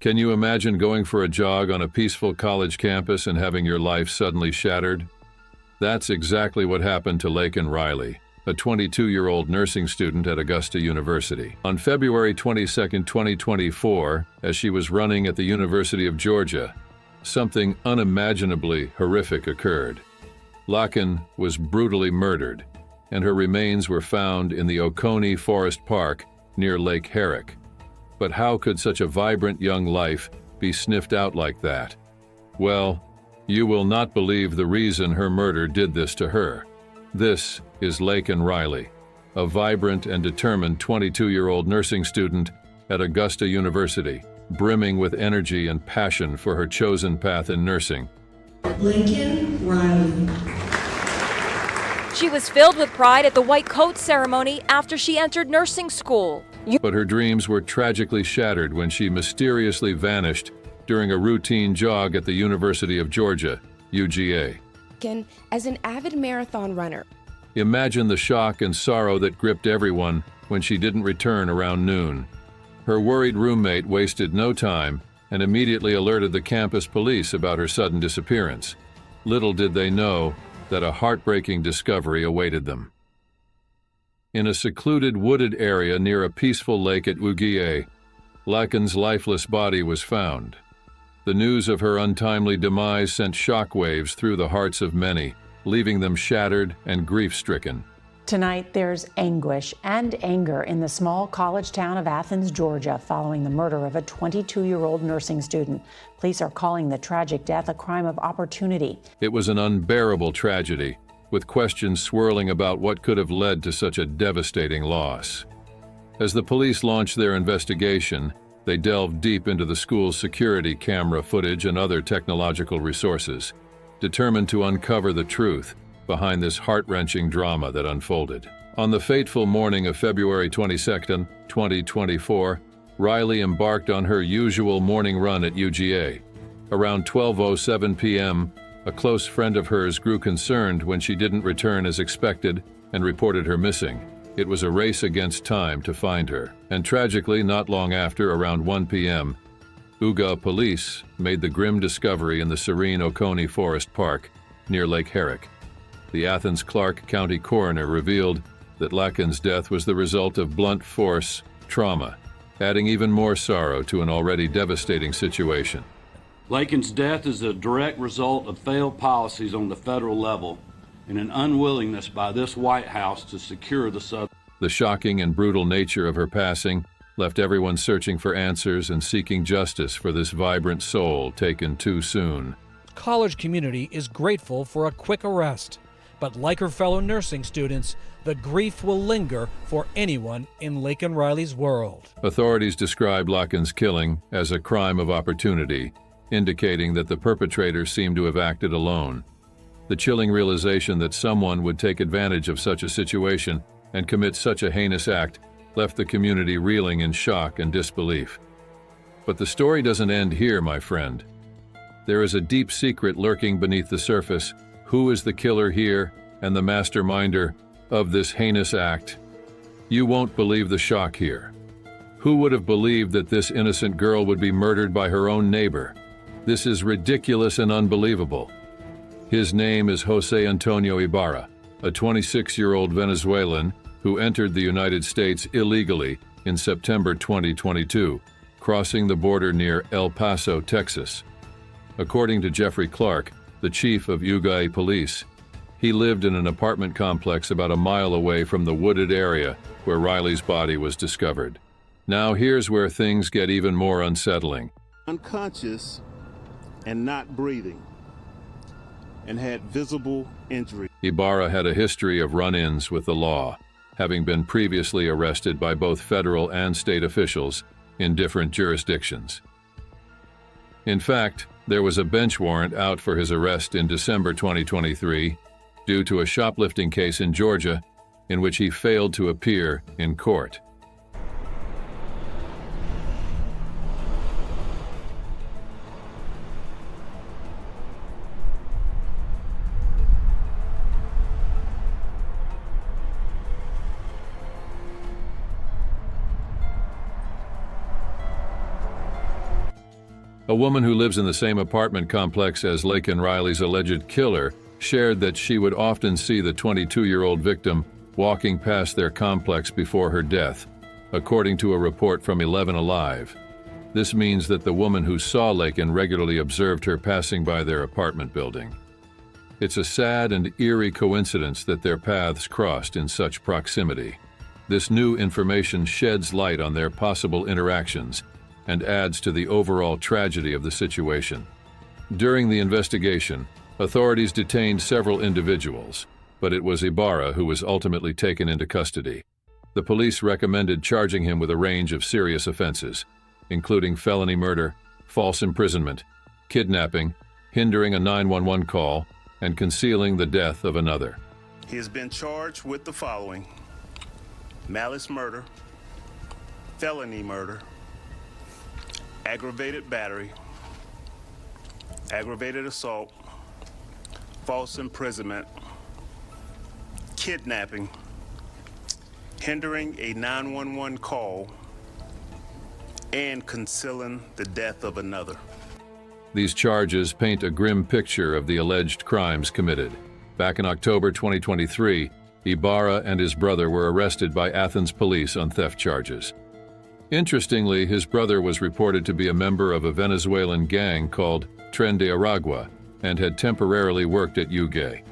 Can you imagine going for a jog on a peaceful college campus and having your life suddenly shattered? That's exactly what happened to Laken Riley, a 22-year-old nursing student at Augusta University. On February 22, 2024, as she was running at the University of Georgia, something unimaginably horrific occurred. Laken was brutally murdered, and her remains were found in the Oconee Forest Park near Lake Herrick. But how could such a vibrant young life be sniffed out like that? Well, you will not believe the reason her murder did this to her. This is Laken Riley, a vibrant and determined 22-year-old nursing student at Augusta University, brimming with energy and passion for her chosen path in nursing. Laken Riley. She was filled with pride at the white coat ceremony after she entered nursing school. But her dreams were tragically shattered when she mysteriously vanished during a routine jog at the University of Georgia, UGA. As an avid marathon runner. Imagine the shock and sorrow that gripped everyone when she didn't return around noon. Her worried roommate wasted no time and immediately alerted the campus police about her sudden disappearance. Little did they know that a heartbreaking discovery awaited them. In a secluded wooded area near a peaceful lake at UGA, Laken's lifeless body was found. The news of her untimely demise sent shockwaves through the hearts of many, leaving them shattered and grief-stricken. Tonight, there's anguish and anger in the small college town of Athens, Georgia, following the murder of a 22-year-old nursing student. Police are calling the tragic death a crime of opportunity. It was an unbearable tragedy, with questions swirling about what could have led to such a devastating loss. As the police launched their investigation, they delved deep into the school's security camera footage and other technological resources, determined to uncover the truth behind this heart-wrenching drama that unfolded. On the fateful morning of February 22, 2024, Riley embarked on her usual morning run at UGA. Around 12:07 p.m., a close friend of hers grew concerned when she didn't return as expected and reported her missing. It was a race against time to find her, and tragically, not long after, around 1 p.m., UGA police made the grim discovery in the serene Oconee Forest Park near Lake Herrick. The Athens Clarke County coroner revealed that Laken's death was the result of blunt force trauma, adding even more sorrow to an already devastating situation. Laken's death is a direct result of failed policies on the federal level and an unwillingness by this White House to secure the Southern. The shocking and brutal nature of her passing left everyone searching for answers and seeking justice for this vibrant soul taken too soon. The college community is grateful for a quick arrest, but like her fellow nursing students, the grief will linger for anyone in Laken Riley's world. Authorities described Laken's killing as a crime of opportunity, indicating that the perpetrator seemed to have acted alone. The chilling realization that someone would take advantage of such a situation and commit such a heinous act left the community reeling in shock and disbelief. But the story doesn't end here, my friend. There is a deep secret lurking beneath the surface. Who is the killer here and the masterminder of this heinous act? You won't believe the shock here. Who would have believed that this innocent girl would be murdered by her own neighbor? This is ridiculous and unbelievable. His name is Jose Antonio Ibarra, a 26-year-old Venezuelan who entered the United States illegally in September 2022, crossing the border near El Paso, Texas. According to Jeffrey Clark, the chief of UGA police, he lived in an apartment complex about a mile away from the wooded area where Riley's body was discovered. Now here's where things get even more unsettling. Unconscious and not breathing, and had visible injury. Ibarra had a history of run-ins with the law, having been previously arrested by both federal and state officials in different jurisdictions. In fact, there was a bench warrant out for his arrest in December 2023 due to a shoplifting case in Georgia in which he failed to appear in court. A woman who lives in the same apartment complex as Laken Riley's alleged killer shared that she would often see the 22-year-old victim walking past their complex before her death, according to a report from 11 Alive. This means that the woman who saw Laken regularly observed her passing by their apartment building. It's a sad and eerie coincidence that their paths crossed in such proximity. This new information sheds light on their possible interactions and adds to the overall tragedy of the situation. During the investigation, authorities detained several individuals, but it was Ibarra who was ultimately taken into custody. The police recommended charging him with a range of serious offenses, including felony murder, false imprisonment, kidnapping, hindering a 911 call, and concealing the death of another. He has been charged with the following: malice murder, felony murder, aggravated battery, aggravated assault, false imprisonment, kidnapping, hindering a 911 call, and concealing the death of another. These charges paint a grim picture of the alleged crimes committed. Back in October 2023, Ibarra and his brother were arrested by Athens police on theft charges. Interestingly, his brother was reported to be a member of a Venezuelan gang called Tren de Aragua and had temporarily worked at UGA.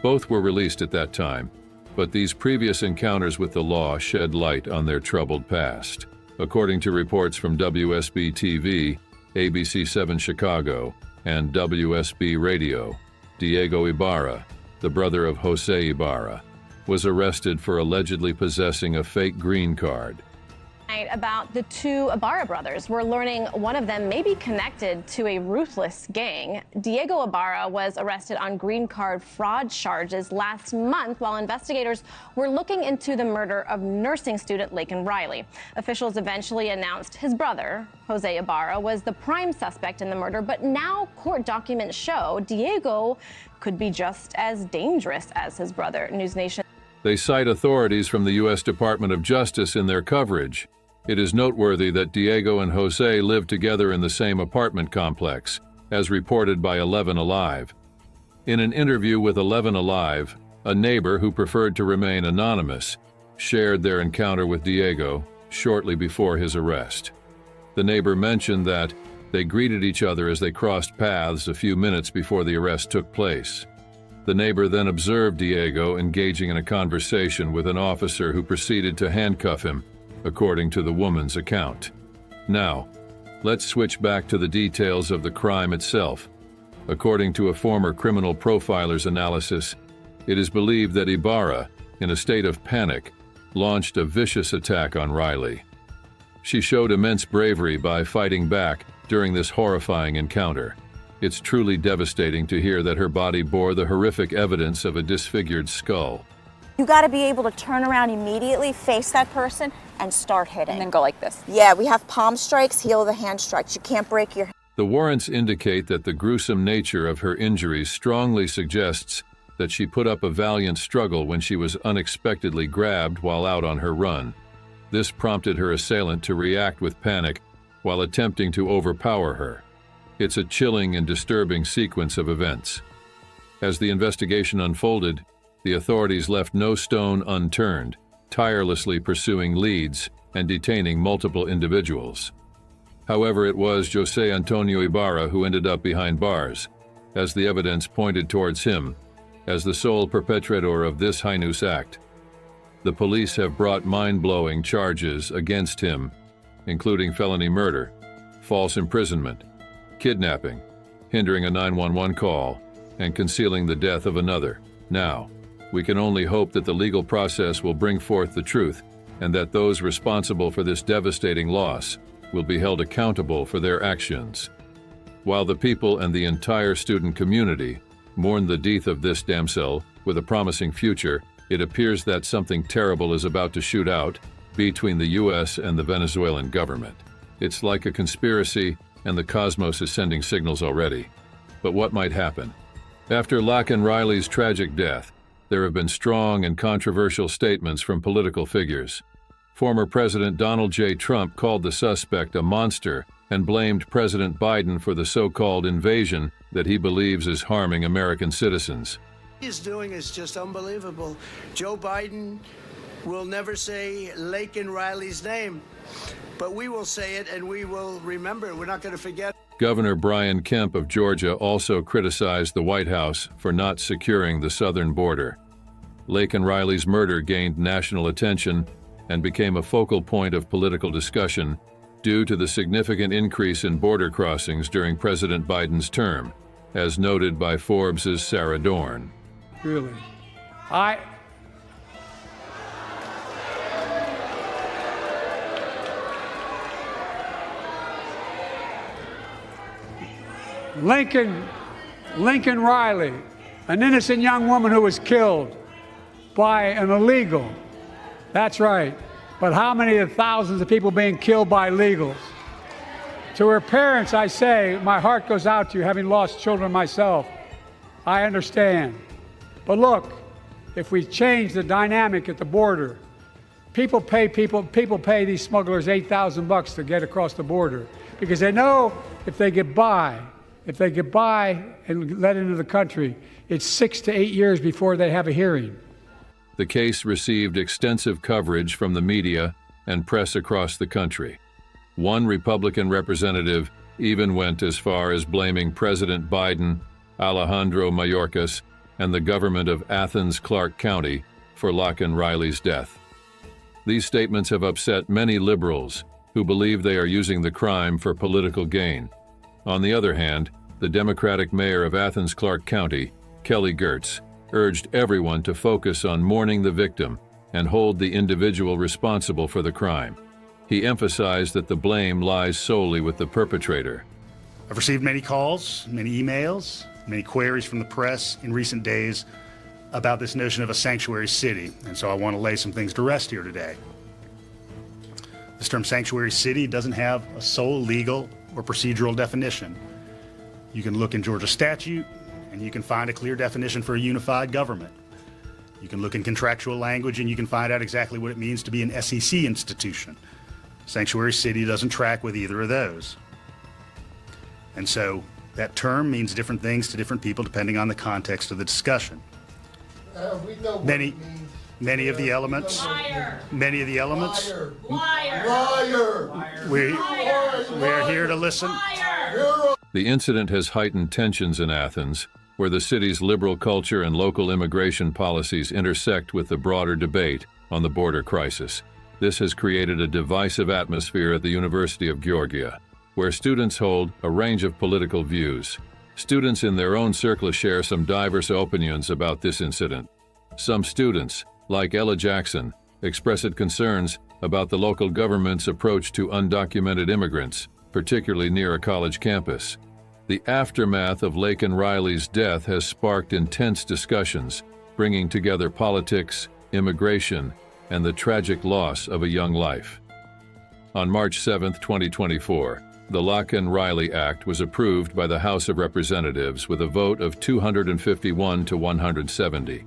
Both were released at that time, but these previous encounters with the law shed light on their troubled past. According to reports from WSB-TV, ABC7 Chicago, and WSB Radio, Diego Ibarra, the brother of Jose Ibarra, was arrested for allegedly possessing a fake green card. About the two Ibarra brothers. We're learning one of them may be connected to a ruthless gang. Diego Ibarra was arrested on green card fraud charges last month while investigators were looking into the murder of nursing student Laken Riley. Officials eventually announced his brother, Jose Ibarra, was the prime suspect in the murder, but now court documents show Diego could be just as dangerous as his brother. News Nation. They cite authorities from the U.S. Department of Justice in their coverage. It is noteworthy that Diego and Jose lived together in the same apartment complex, as reported by 11 Alive. In an interview with 11 Alive, a neighbor who preferred to remain anonymous shared their encounter with Diego shortly before his arrest. The neighbor mentioned that they greeted each other as they crossed paths a few minutes before the arrest took place. The neighbor then observed Diego engaging in a conversation with an officer who proceeded to handcuff him, according to the woman's account. Now, let's switch back to the details of the crime itself. According to a former criminal profiler's analysis, it is believed that Ibarra, in a state of panic, launched a vicious attack on Riley. She showed immense bravery by fighting back during this horrifying encounter. It's truly devastating to hear that her body bore the horrific evidence of a disfigured skull. You got to be able to turn around immediately, face that person, and start hitting. And then go like this. Yeah, we have palm strikes, heel of the hand strikes. You can't break your... The warrants indicate that the gruesome nature of her injuries strongly suggests that she put up a valiant struggle when she was unexpectedly grabbed while out on her run. This prompted her assailant to react with panic while attempting to overpower her. It's a chilling and disturbing sequence of events. As the investigation unfolded, the authorities left no stone unturned, tirelessly pursuing leads and detaining multiple individuals. However, it was Jose Antonio Ibarra who ended up behind bars, as the evidence pointed towards him as the sole perpetrator of this heinous act. The police have brought mind-blowing charges against him, including felony murder, false imprisonment, kidnapping, hindering a 911 call, and concealing the death of another. Now, we can only hope that the legal process will bring forth the truth and that those responsible for this devastating loss will be held accountable for their actions. While the people and the entire student community mourn the death of this damsel with a promising future, it appears that something terrible is about to shoot out between the U.S. and the Venezuelan government. It's like a conspiracy, and the cosmos is sending signals already. But what might happen? After Laken Riley's tragic death, there have been strong and controversial statements from political figures. Former President Donald J. Trump called the suspect a monster and blamed President Biden for the so-called invasion that he believes is harming American citizens. What he's doing is just unbelievable. Joe Biden will never say Laken Riley's name, but we will say it and we will remember it. We're not going to forget. Governor Brian Kemp of Georgia also criticized the White House for not securing the southern border. Laken Riley's murder gained national attention and became a focal point of political discussion due to the significant increase in border crossings during President Biden's term, as noted by Forbes' Sarah Dorn. Really? Laken Riley, an innocent young woman who was killed by an illegal. That's right. But how many of the thousands of people being killed by illegals? To her parents, I say, my heart goes out to you, having lost children myself. I understand. But look, if we change the dynamic at the border, people pay these smugglers $8,000 to get across the border because they know if they get by and let into the country, it's 6 to 8 years before they have a hearing. The case received extensive coverage from the media and press across the country. One Republican representative even went as far as blaming President Biden, Alejandro Mayorkas, and the government of Athens-Clarke County for Laken Riley's death. These statements have upset many liberals who believe they are using the crime for political gain. On the other hand, the Democratic mayor of Athens-Clarke County, Kelly Girtz, urged everyone to focus on mourning the victim and hold the individual responsible for the crime. He emphasized that the blame lies solely with the perpetrator. I've received many calls, many emails, many queries from the press in recent days about this notion of a sanctuary city, and so I want to lay some things to rest here today. This term sanctuary city doesn't have a sole legal or procedural definition. You can look in Georgia statute and you can find a clear definition for a unified government. You can look in contractual language and you can find out exactly what it means to be an SEC institution. Sanctuary city doesn't track with either of those. And so that term means different things to different people depending on the context of the discussion. Many of the elements. We're here to listen. The incident has heightened tensions in Athens, where the city's liberal culture and local immigration policies intersect with the broader debate on the border crisis. This has created a divisive atmosphere at the University of Georgia, where students hold a range of political views. Students in their own circles share some diverse opinions about this incident. Some students, like Ella Jackson, expressed concerns about the local government's approach to undocumented immigrants, particularly near a college campus. The aftermath of Laken Riley's death has sparked intense discussions, bringing together politics, immigration, and the tragic loss of a young life. On March 7, 2024, the Laken Riley Act was approved by the House of Representatives with a vote of 251 to 170.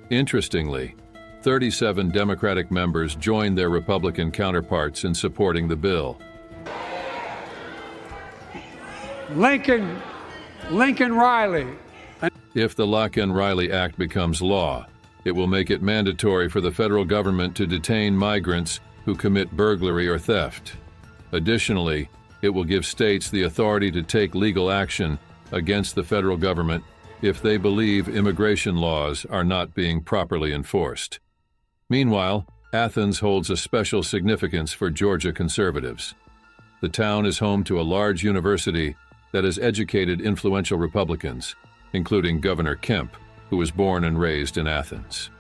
Interestingly, 37 Democratic members joined their Republican counterparts in supporting the bill. Laken Riley. If the Laken Riley Act becomes law, it will make it mandatory for the federal government to detain migrants who commit burglary or theft. Additionally, it will give states the authority to take legal action against the federal government if they believe immigration laws are not being properly enforced. Meanwhile, Athens holds a special significance for Georgia conservatives. The town is home to a large university that has educated influential Republicans, including Governor Kemp, who was born and raised in Athens.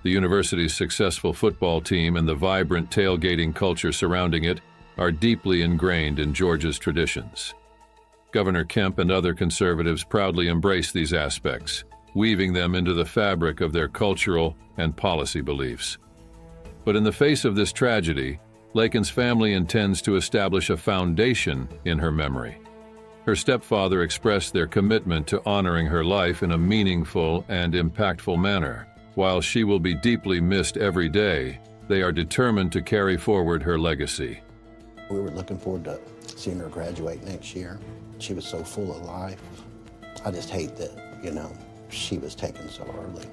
The university's successful football team and the vibrant tailgating culture surrounding it are deeply ingrained in Georgia's traditions. Governor Kemp and other conservatives proudly embrace these aspects, weaving them into the fabric of their cultural and policy beliefs. But in the face of this tragedy, Laken's family intends to establish a foundation in her memory. Her stepfather expressed their commitment to honoring her life in a meaningful and impactful manner. While she will be deeply missed every day, they are determined to carry forward her legacy. We were looking forward to seeing her graduate next year. She was so full of life. I just hate that, you know, she was taken so early.